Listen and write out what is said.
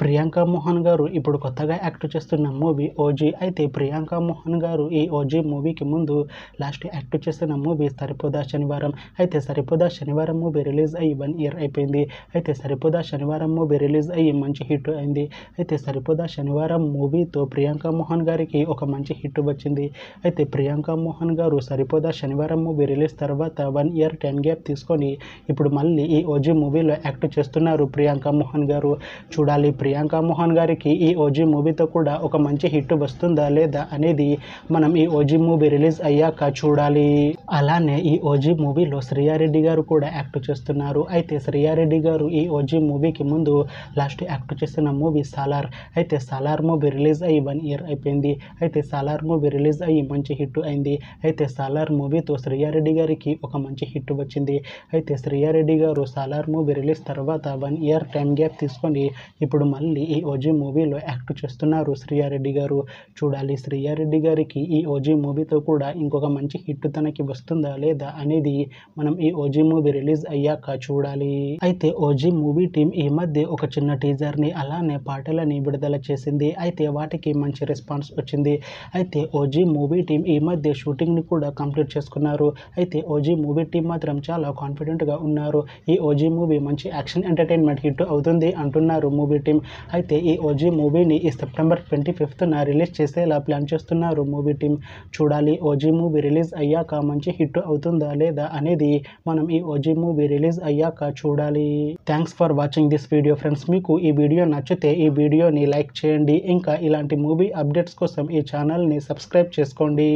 ప్రియాంక మోహన్ గారు ఇప్పుడు కొత్తగా యాక్ట్ చేస్తున్న మూవీ ఓజీ. అయితే ప్రియాంక మోహన్ గారు ఈ ఓజీ మూవీకి ముందు లాస్ట్ యాక్ట్ చేస్తున్న మూవీ సరిపోదా శనివారం. అయితే సరిపోదా శనివారం మూవీ రిలీజ్ అయ్యి 1 ఇయర్ అయిపోయింది. అయితే సరిపోదా శనివారం మూవీ రిలీజ్ అయ్యి మంచి హిట్ అయింది. అయితే సరిపోదా శనివారం మూవీతో ప్రియాంక మోహన్ గారికి ఒక మంచి హిట్ వచ్చింది. అయితే ప్రియాంక మోహన్ గారు సరిపోదా శనివారం మూవీ రిలీజ్ తర్వాత 1 ఇయర్ టైం గ్యాప్ తీసుకొని ఇప్పుడు మళ్ళీ ఈ ఓజీ మూవీలో యాక్ట్ చేస్తున్నారు ప్రియాంక మోహన్ గారు. చూడాలి ప్రియాంక మోహన్ గారికి ఈ ఓజీ మూవీతో కూడా ఒక మంచి హిట్ వస్తుందా లేదా అనేది మనం ఈ ఓజీ మూవీ రిలీజ్ అయ్యాక చూడాలి. అలానే ఈ ఓజీ మూవీలో శ్రీయారెడ్డి గారు కూడా యాక్ట్ చేస్తున్నారు. అయితే శ్రీయారెడ్డి గారు ఈ ఓజీ మూవీకి ముందు లాస్ట్ యాక్ట్ చేసిన మూవీ సాలార్. అయితే సాలార్ మూవీ రిలీజ్ అయ్యి 1 ఇయర్ అయిపోయింది. అయితే సాలార్ మూవీ రిలీజ్ అయ్యి మంచి హిట్ అయింది. అయితే సాలార్ మూవీతో శ్రీయారెడ్డి గారికి ఒక మంచి హిట్ వచ్చింది. అయితే శ్రీయారెడ్డి గారు సాలార్ మూవీ రిలీజ్ తర్వాత 1 ఇయర్ టైం గ్యాప్ తీసుకొని ఇప్పుడు మళ్ళీ ఈ ఓజీ మూవీలో యాక్ట్ చేస్తున్నారు శ్రీయారెడ్డి గారు. చూడాలి శ్రీయారెడ్డి గారికి ఈ ఓజీ మూవీతో కూడా ఇంకొక మంచి హిట్ తనకి వస్తుందా లేదా అనేది మనం ఈ ఓజీ మూవీ రిలీజ్ అయ్యాక చూడాలి. అయితే ఓజీ మూవీ టీం ఈ మధ్య ఒక చిన్న టీజర్ని అలానే పాటలని విడుదల చేసింది. అయితే వాటికి మంచి రెస్పాన్స్ వచ్చింది. అయితే ఓజీ మూవీ టీం ఈ మధ్య షూటింగ్ని కూడా కంప్లీట్ చేసుకున్నారు. అయితే ఓజీ మూవీ టీం మాత్రం చాలా కాన్ఫిడెంట్గా ఉన్నారు. ఈ ఓజీ మూవీ మంచి యాక్షన్ ఎంటర్టైన్మెంట్ హిట్ అవుతుంది అంటున్నారు మూవీ టీం. అయితే ఈ ఓజీ మూవీని ఈ సెప్టెంబర్ 25న రిలీజ్ చేసేలా ప్లాన్ చేస్తున్నారు మూవీ టీం. చూడాలి ఓజీ మూవీ రిలీజ్ అయ్యాక మంచి హిట్ అవుతుందా లేదా అనేది మనం ఈ ఓజీ మూవీ రిలీజ్ అయ్యాక చూడాలి. Thanks for watching this video friends. మీకు ఈ వీడియో నచ్చితే ఈ వీడియోని లైక్ చేయండి. ఇంకా ఇలాంటి మూవీ అప్డేట్స్ కోసం ఈ ఛానల్ని సబ్స్క్రైబ్ చేసుకోండి.